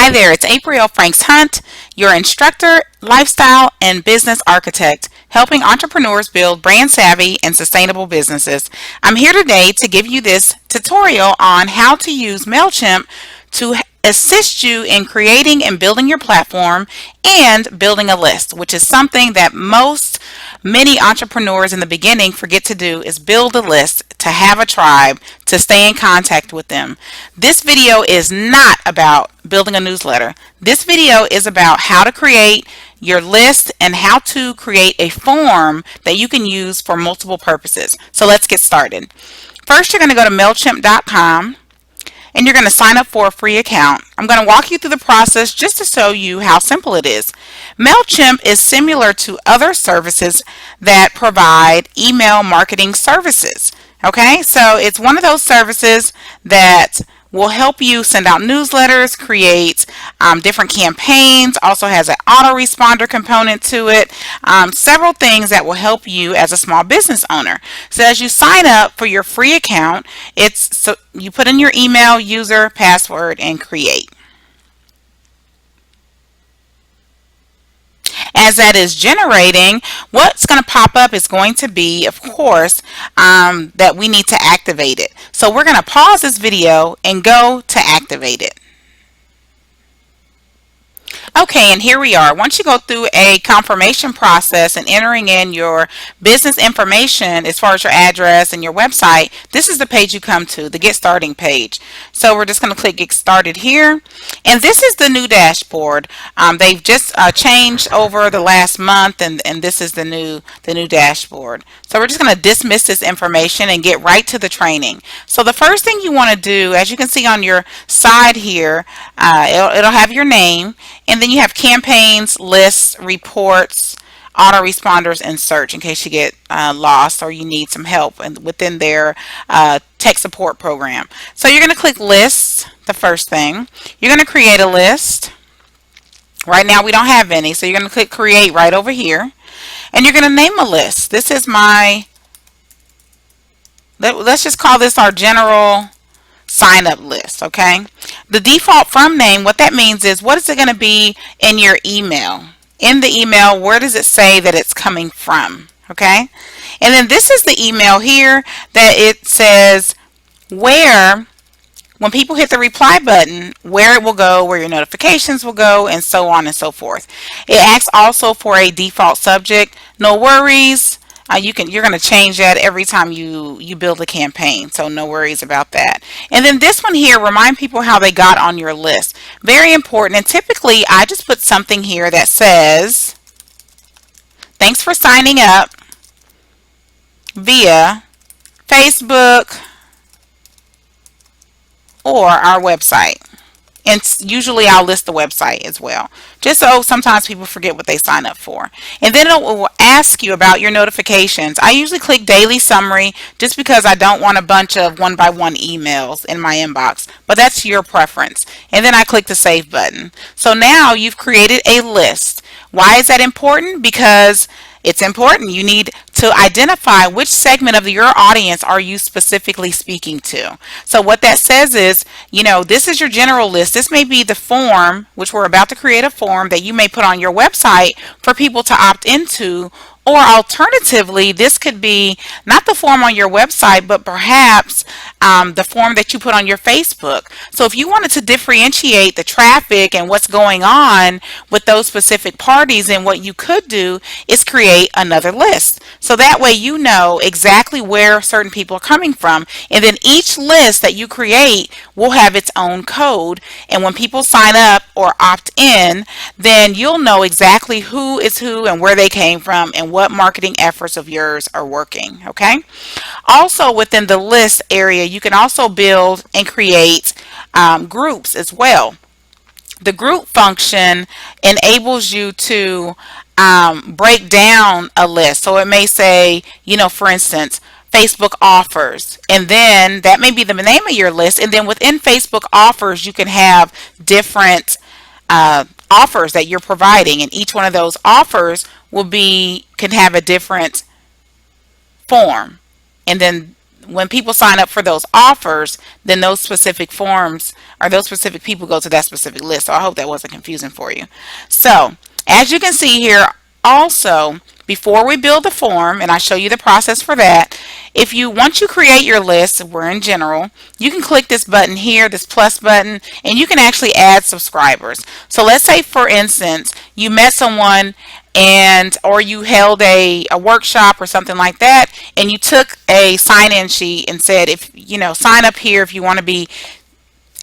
Hi there, it's April Franks Hunt, your instructor, lifestyle, and business architect, helping entrepreneurs build brand savvy and sustainable businesses. I'm here today to give you this tutorial on how to use MailChimp to assist you in creating and building your platform and building a list, which is something that many entrepreneurs in the beginning forget to do, is build a list, to have a tribe, to stay in contact with them. This video is not about building a newsletter. This video is about how to create your list and how to create a form that you can use for multiple purposes. So let's get started. First, you're going to go to MailChimp.com and you're going to sign up for a free account. I'm going to walk you through the process just to show you how simple it is. MailChimp is similar to other services that provide email marketing services. Okay, so it's one of those services that will help you send out newsletters, create different campaigns, also has an autoresponder component to it, several things that will help you as a small business owner. So as you sign up for your free account, you put in your email, user, password, and create. As that is generating, what's going to pop up is going to be, of course, that we need to activate it. So we're going to pause this video and go to activate it. Okay, and here we are. Once you go through a confirmation process and entering in your business information as far as your address and your website, this is the page you come to, the Get Starting page. So we're just going to click Get Started here. And this is the new dashboard. They've just changed over the last month, and this is the new dashboard. So we're just going to dismiss this information and get right to the training. So the first thing you want to do, as you can see on your side here, it'll have your name, and then you have campaigns, lists, reports, autoresponders, and search in case you get lost or you need some help within their tech support program. So you're going to click lists, the first thing. You're going to create a list. Right now we don't have any, so you're going to click create right over here. And you're going to name a list. This is let's just call this our general sign up list, okay? The default from name, what that means is, what is it going to be in your email? In the email, where does it say that it's coming from, okay? And then this is the email here that it says where, when people hit the reply button, where it will go, where your notifications will go, and so on and so forth. It asks also for a default subject. No worries. You're going to change that every time you build a campaign, so no worries about that. And then this one here, remind people how they got on your list. Very important, and typically I just put something here that says, thanks for signing up via Facebook or our website. And usually I'll list the website as well, just so sometimes people forget what they sign up for. And then it will ask you about your notifications. I usually click daily summary just because I don't want a bunch of one-by-one emails in my inbox, but that's your preference. And then I click the save button. So now you've created a list. Why is that important? Because it's important. You need to identify which segment of your audience are you specifically speaking to. So what that says is, this is your general list. This may be the form, which we're about to create a form that you may put on your website for people to opt into. Or alternatively, this could be not the form on your website, but perhaps the form that you put on your Facebook. So if you wanted to differentiate the traffic and what's going on with those specific parties, then what you could do is create another list. So that way you know exactly where certain people are coming from. And then each list that you create will have its own code. And when people sign up or opt in, then you'll know exactly who is who and where they came from and what marketing efforts of yours are working, okay? Also within the list area, you can also build and create groups as well. The group function enables you to break down a list. So it may say, for instance, Facebook offers, and then that may be the name of your list, and then within Facebook offers you can have different offers that you're providing, and each one of those offers can have a different form, and then when people sign up for those offers, then those specific forms or those specific people go to that specific list. So I hope that wasn't confusing for you. So as you can see here, also, before we build the form, and I show you the process for that, once you create your list, we're in general, you can click this button here, this plus button, and you can actually add subscribers. So let's say, for instance, you met someone or you held a workshop or something like that, and you took a sign-in sheet and said, sign up here if you want to be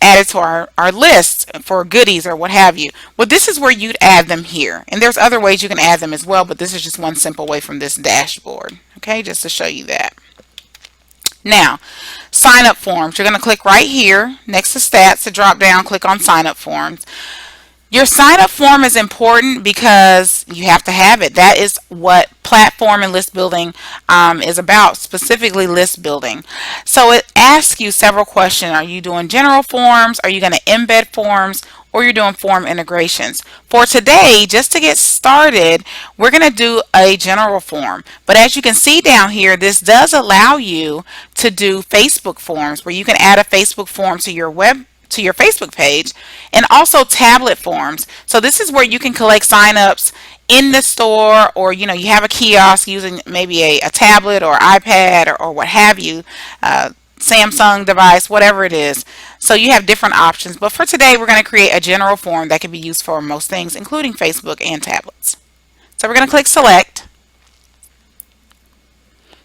added to our list for goodies or what have you. Well, this is where you'd add them here. And there's other ways you can add them as well, but this is just one simple way from this dashboard. Okay, just to show you that. Now, sign up forms. You're going to click right here next to stats to drop down, click on sign up forms. Your sign up form is important because you have to have it. That is what platform and list building is about, specifically list building. So it asks you several questions. Are you doing general forms? Are you going to embed forms? Or you're doing form integrations? For today, just to get started, we're going to do a general form. But as you can see down here, this does allow you to do Facebook forms where you can add a Facebook form to your Facebook page, and also tablet forms. So this is where you can collect signups in the store, or you have a kiosk using maybe a tablet or iPad or what have you, Samsung device, whatever it is. So you have different options, but for today we're going to create a general form that can be used for most things, including Facebook and tablets. So we're going to click select.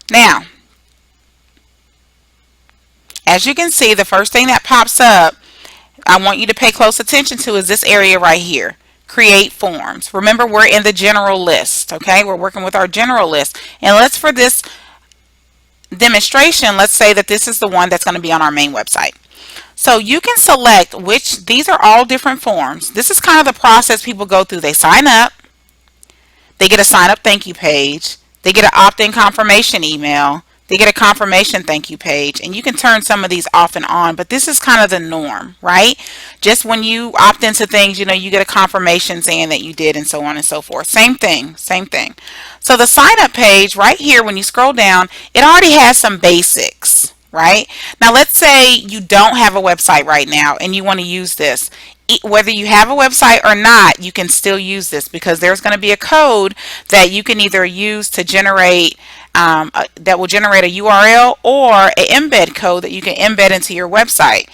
Now, as you can see, the first thing that pops up I want you to pay close attention to is this area right here, create forms. Remember, we're in the general list, okay? We're working with our general list. And for this demonstration, let's say that this is the one that's going to be on our main website. So you can select these are all different forms. This is kind of the process people go through. They sign up, they get a sign up thank you page, they get an opt-in confirmation email, they get a confirmation thank you page, and you can turn some of these off and on, but this is kind of the norm, right? Just when you opt into things, you get a confirmation saying that you did, and so on and so forth. Same thing, same thing. So the sign up page right here, when you scroll down, it already has some basics, right? Now let's say you don't have a website right now and you want to use this. Whether you have a website or not, you can still use this because there's going to be a code that you can either use to generate that will generate a URL or an embed code that you can embed into your website,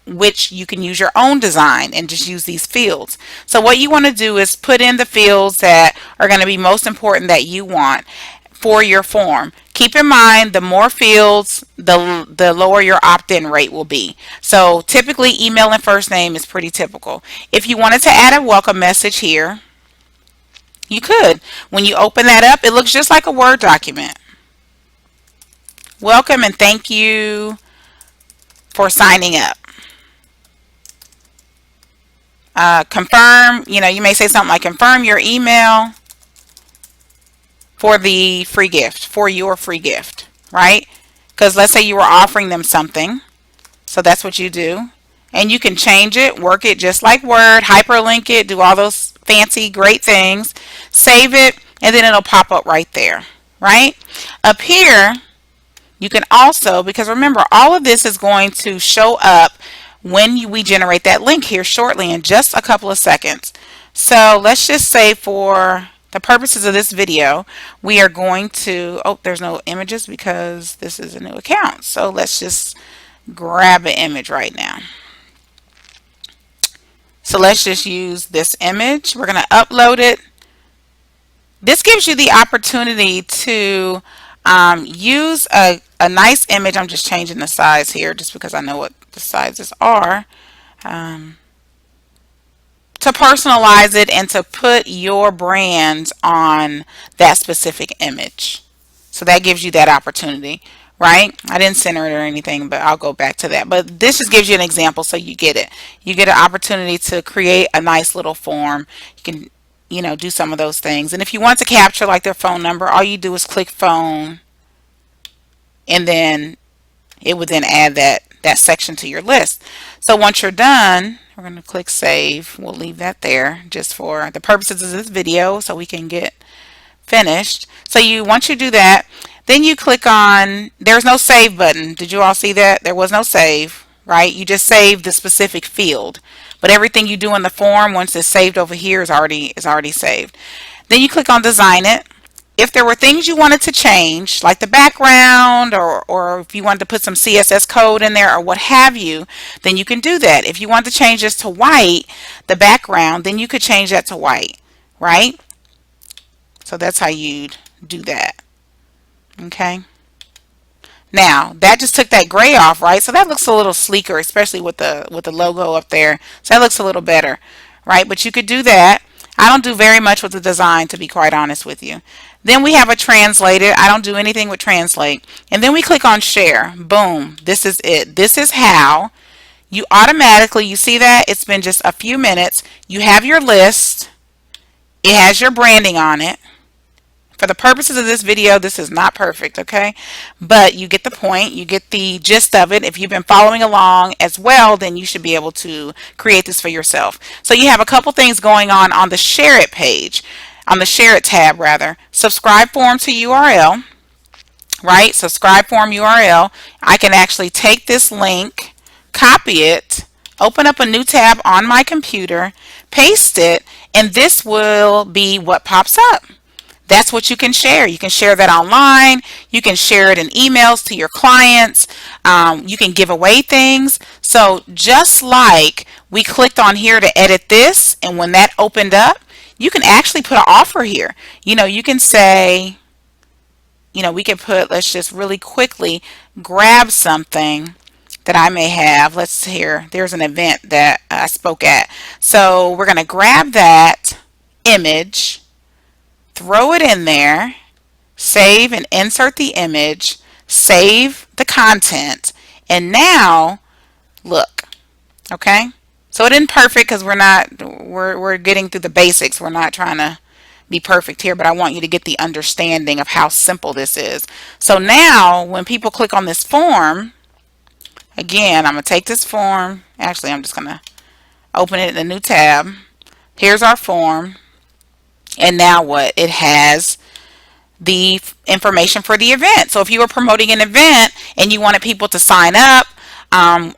which you can use your own design and just use these fields. So what you want to do is put in the fields that are going to be most important that you want for your form. Keep in mind, the more fields, the lower your opt-in rate will be. So typically email and first name is pretty typical. If you wanted to add a welcome message here, you could. When you open that up, it looks just like a Word document. Welcome and thank you for signing up. Confirm, you may say something like confirm your email for the free gift, for your free gift, right? Because let's say you were offering them something. So that's what you do. And you can change it, work it just like Word, hyperlink it, do all those fancy, great things, save it, and then it'll pop up right there, right? Up here, you can also, because remember, all of this is going to show up when we generate that link here shortly in just a couple of seconds. So let's just say for the purposes of this video, we are going to, there's no images because this is a new account. So let's just grab an image right now. So let's just use this image. We're going to upload it. This gives you the opportunity to use a nice image. I'm just changing the size here just because I know what the sizes are. To personalize it and to put your brand on that specific image. So that gives you that opportunity, right? I didn't center it or anything, but I'll go back to that. But this just gives you an example so you get it. You get an opportunity to create a nice little form. You can, do some of those things. And if you want to capture like their phone number, all you do is click phone, and then it would then add that section to your list. So once you're done, we're going to click save. We'll leave that there just for the purposes of this video so we can get finished. So once you do that, Then you click on, there's no save button. Did you all see that? There was no save, right? You just saved the specific field. But everything you do in the form, once it's saved over here, is already saved. Then you click on design it. If there were things you wanted to change, like the background, or if you wanted to put some CSS code in there or what have you, then you can do that. If you want to change this to white, the background, then you could change that to white, right? So that's how you'd do that. Okay. Now that just took that gray off, right? So that looks a little sleeker, especially with the logo up there. So that looks a little better, right? But you could do that. I don't do very much with the design, to be quite honest with you. Then we have a translated. I don't do anything with translate. And then we click on share. Boom. This is it. This is how you automatically, you see that? It's been just a few minutes. You have your list. It has your branding on it. For the purposes of this video, this is not perfect, okay? But you get the point. You get the gist of it. If you've been following along as well, then you should be able to create this for yourself. So you have a couple things going on the Share It page, on the Share It tab, rather. Subscribe form to URL, right? Subscribe form URL. I can actually take this link, copy it, open up a new tab on my computer, paste it, and this will be what pops up. That's what you can share. You can share that online. You can share it in emails to your clients. You can give away things. So just like we clicked on here to edit this, and when that opened up, you can actually put an offer here. You can say, we can put, let's just really quickly grab something that I may have. Let's hear, there's an event that I spoke at. So we're going to grab that image, throw it in there, save and insert the image, save the content, and now look, okay? So it isn't perfect because we're getting through the basics. We're not trying to be perfect here, but I want you to get the understanding of how simple this is. So now when people click on this form, again, I'm going to take this form. Actually, I'm just going to open it in a new tab. Here's our form. And now what? It has the information for the event. So if you were promoting an event and you wanted people to sign up,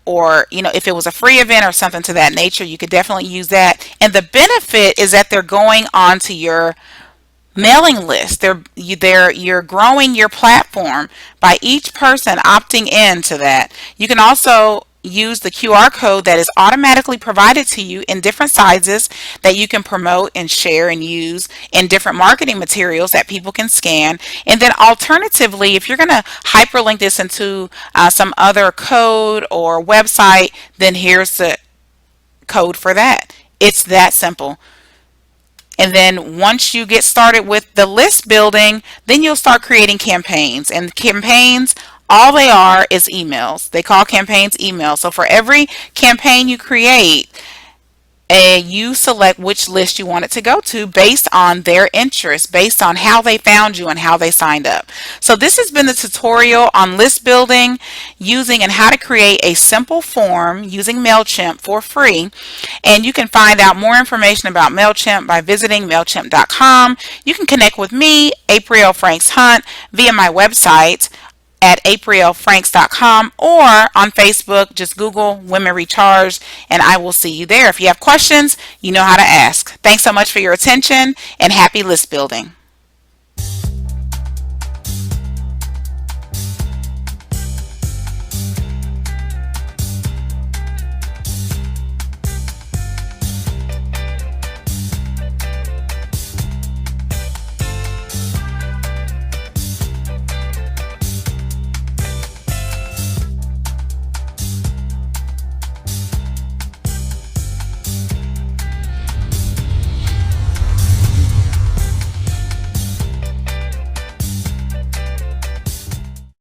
or if it was a free event or something to that nature, you could definitely use that. And the benefit is that they're going onto your mailing list. You're growing your platform by each person opting into that. You can also use the QR code that is automatically provided to you in different sizes that you can promote and share and use in different marketing materials that people can scan. And then alternatively, if you're going to hyperlink this into some other code or website, then here's the code for that. It's that simple. And then once you get started with the list building, then you'll start creating campaigns. And campaigns, all they are is emails. They call campaigns emails. So for every campaign you create, you select which list you want it to go to based on their interest, based on how they found you and how they signed up. So this has been the tutorial on list building using and how to create a simple form using MailChimp for free. And you can find out more information about MailChimp by visiting MailChimp.com. You can connect with me, April Franks Hunt, via my website at aprilfranks.com, or on Facebook, just Google Women Recharged, and I will see you there. If you have questions, you know how to ask. Thanks so much for your attention, and happy list building.